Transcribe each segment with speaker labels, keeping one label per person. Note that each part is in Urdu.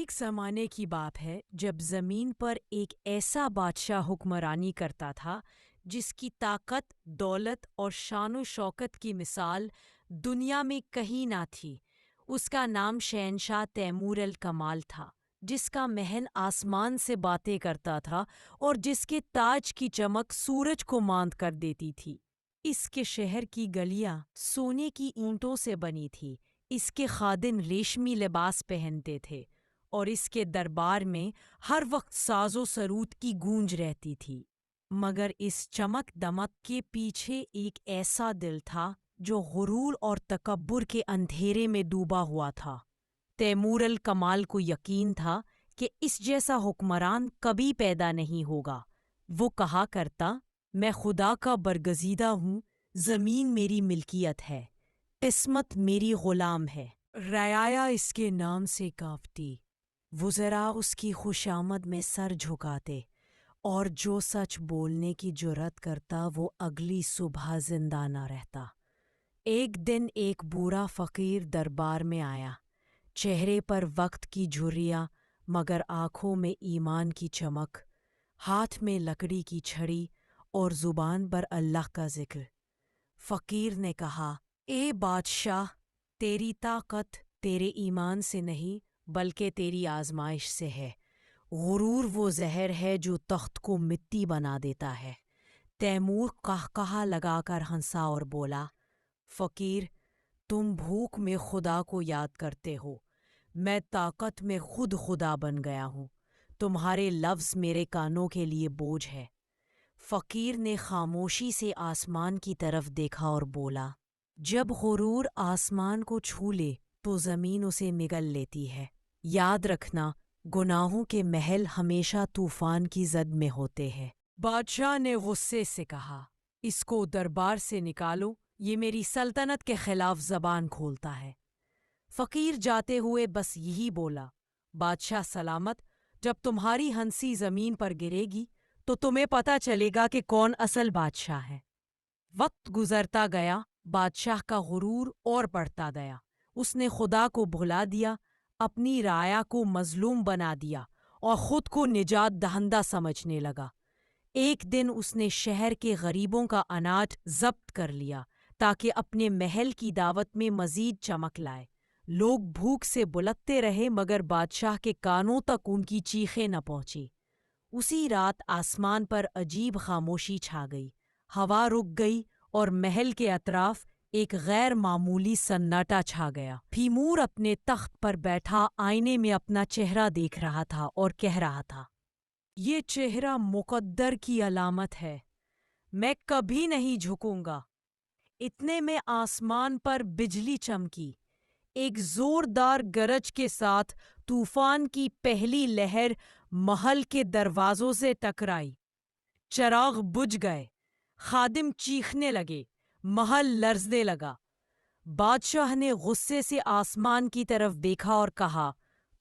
Speaker 1: ایک زمانے کی بات ہے جب زمین پر ایک ایسا بادشاہ حکمرانی کرتا تھا جس کی طاقت، دولت اور شان و شوکت کی مثال دنیا میں کہیں نہ تھی۔ اس کا نام شہنشاہ تیمور الکمال تھا، جس کا محل آسمان سے باتیں کرتا تھا اور جس کے تاج کی چمک سورج کو ماند کر دیتی تھی۔ اس کے شہر کی گلیاں سونے کی اینٹوں سے بنی تھی، اس کے خادم ریشمی لباس پہنتے تھے اور اس کے دربار میں ہر وقت ساز و سرود کی گونج رہتی تھی۔ مگر اس چمک دمک کے پیچھے ایک ایسا دل تھا جو غرور اور تکبر کے اندھیرے میں ڈوبا ہوا تھا۔ تیمور الکمال کو یقین تھا کہ اس جیسا حکمران کبھی پیدا نہیں ہوگا۔ وہ کہا کرتا، میں خدا کا برگزیدہ ہوں، زمین میری ملکیت ہے، قسمت میری غلام ہے۔ رعایا اس کے نام سے کانپتی، وزراء اس کی خوشامد میں سر جھکاتے، اور جو سچ بولنے کی جرأت کرتا وہ اگلی صبح زندہ نہ رہتا۔ ایک دن ایک بوڑھا فقیر دربار میں آیا، چہرے پر وقت کی جھریاں مگر آنکھوں میں ایمان کی چمک، ہاتھ میں لکڑی کی چھڑی اور زبان پر اللہ کا ذکر۔ فقیر نے کہا، اے بادشاہ، تیری طاقت تیرے ایمان سے نہیں بلکہ تیری آزمائش سے ہے۔ غرور وہ زہر ہے جو تخت کو مٹی بنا دیتا ہے۔ تیمور قہقہہ لگا کر ہنسا اور بولا، فقیر، تم بھوک میں خدا کو یاد کرتے ہو، میں طاقت میں خود خدا بن گیا ہوں، تمہارے لفظ میرے کانوں کے لیے بوجھ ہے۔ فقیر نے خاموشی سے آسمان کی طرف دیکھا اور بولا، جب غرور آسمان کو چھو لے تو زمین اسے نگل لیتی ہے۔ یاد رکھنا، گناہوں کے محل ہمیشہ طوفان کی زد میں ہوتے ہیں۔ بادشاہ نے غصے سے کہا، اس کو دربار سے نکالو، یہ میری سلطنت کے خلاف زبان کھولتا ہے۔ فقیر جاتے ہوئے بس یہی بولا، بادشاہ سلامت، جب تمہاری ہنسی زمین پر گرے گی تو تمہیں پتہ چلے گا کہ کون اصل بادشاہ ہے۔ وقت گزرتا گیا، بادشاہ کا غرور اور بڑھتا گیا۔ اس نے خدا کو بھلا دیا، اپنی رعایا کو مظلوم بنا دیا اور خود کو نجات دہندہ سمجھنے لگا۔ ایک دن اس نے شہر کے غریبوں کا اناج ضبط کر لیا تاکہ اپنے محل کی دعوت میں مزید چمک لائے۔ لوگ بھوک سے بلکتے رہے مگر بادشاہ کے کانوں تک ان کی چیخیں نہ پہنچی۔ اسی رات آسمان پر عجیب خاموشی چھا گئی، ہوا رک گئی اور محل کے اطراف ایک غیر معمولی سناٹا چھا گیا۔ تیمور اپنے تخت پر بیٹھا آئینے میں اپنا چہرہ دیکھ رہا تھا اور کہہ رہا تھا، یہ چہرہ مقدر کی علامت ہے، میں کبھی نہیں جھکوں گا۔ اتنے میں آسمان پر بجلی چمکی، ایک زوردار گرج کے ساتھ طوفان کی پہلی لہر محل کے دروازوں سے ٹکرائی، چراغ بجھ گئے، خادم چیخنے لگے، محل لرزنے لگا۔ بادشاہ نے غصے سے آسمان کی طرف دیکھا اور کہا،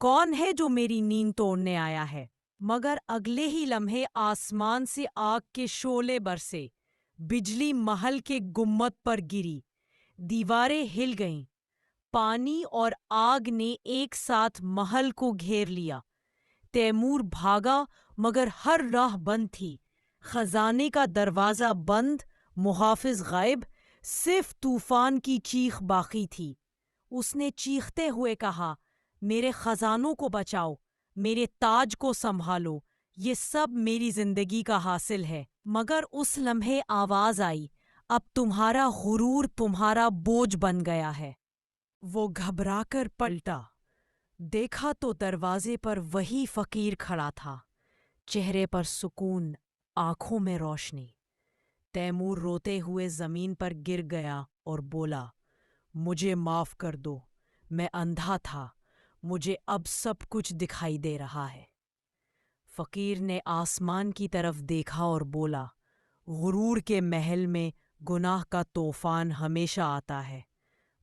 Speaker 1: کون ہے جو میری نیند توڑنے آیا ہے؟ مگر اگلے ہی لمحے آسمان سے آگ کے شعلے برسے، بجلی محل کے گنبد پر گری، دیواریں ہل گئیں، پانی اور آگ نے ایک ساتھ محل کو گھیر لیا۔ تیمور بھاگا مگر ہر راہ بند تھی، خزانے کا دروازہ بند، محافظ غائب، صرف طوفان کی چیخ باقی تھی۔ اس نے چیختے ہوئے کہا، میرے خزانوں کو بچاؤ، میرے تاج کو سنبھالو، یہ سب میری زندگی کا حاصل ہے۔ مگر اس لمحے آواز آئی، اب تمہارا غرور تمہارا بوجھ بن گیا ہے۔ وہ گھبرا کر پلٹا، دیکھا تو دروازے پر وہی فقیر کھڑا تھا، چہرے پر سکون، آنکھوں میں روشنی۔ تیمور روتے ہوئے زمین پر گر گیا اور بولا، مجھے معاف کر دو، میں اندھا تھا، مجھے اب سب کچھ دکھائی دے رہا ہے۔ فقیر نے آسمان کی طرف دیکھا اور بولا، غرور کے محل میں گناہ کا طوفان ہمیشہ آتا ہے،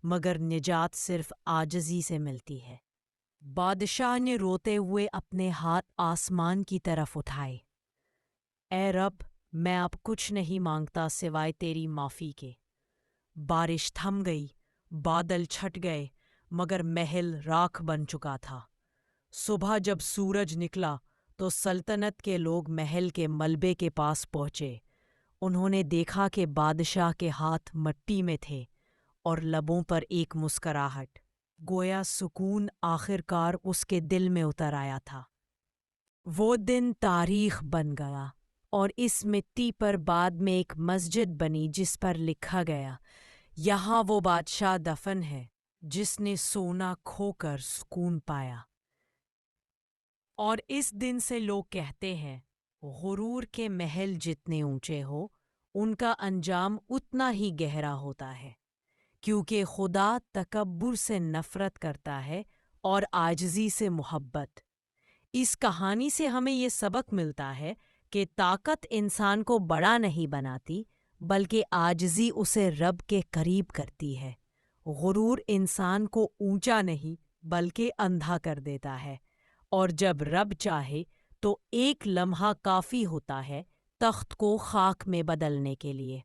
Speaker 1: مگر نجات صرف عاجزی سے ملتی ہے۔ بادشاہ نے روتے ہوئے اپنے ہاتھ آسمان کی طرف اٹھائے، اے رب، میں اب کچھ نہیں مانگتا سوائے تیری معافی کے۔ بارش تھم گئی، بادل چھٹ گئے، مگر محل راکھ بن چکا تھا۔ صبح جب سورج نکلا تو سلطنت کے لوگ محل کے ملبے کے پاس پہنچے۔ انہوں نے دیکھا کہ بادشاہ کے ہاتھ مٹی میں تھے اور لبوں پر ایک مسکراہٹ، گویا سکون آخر کار اس کے دل میں اتر آیا تھا۔ وہ دن تاریخ بن گیا اور اس مٹی پر بعد میں ایک مسجد بنی جس پر لکھا گیا، یہاں وہ بادشاہ دفن ہے جس نے سونا کھو کر سکون پایا۔ اور اس دن سے لوگ کہتے ہیں غرور کے محل جتنے اونچے ہو ان کا انجام اتنا ہی گہرا ہوتا ہے، کیونکہ خدا تکبر سے نفرت کرتا ہے اور عاجزی سے محبت۔ اس کہانی سے ہمیں یہ سبق ملتا ہے کہ طاقت انسان کو بڑا نہیں بناتی بلکہ عاجزی اسے رب کے قریب کرتی ہے۔ غرور انسان کو اونچا نہیں بلکہ اندھا کر دیتا ہے، اور جب رب چاہے تو ایک لمحہ کافی ہوتا ہے تخت کو خاک میں بدلنے کے لیے۔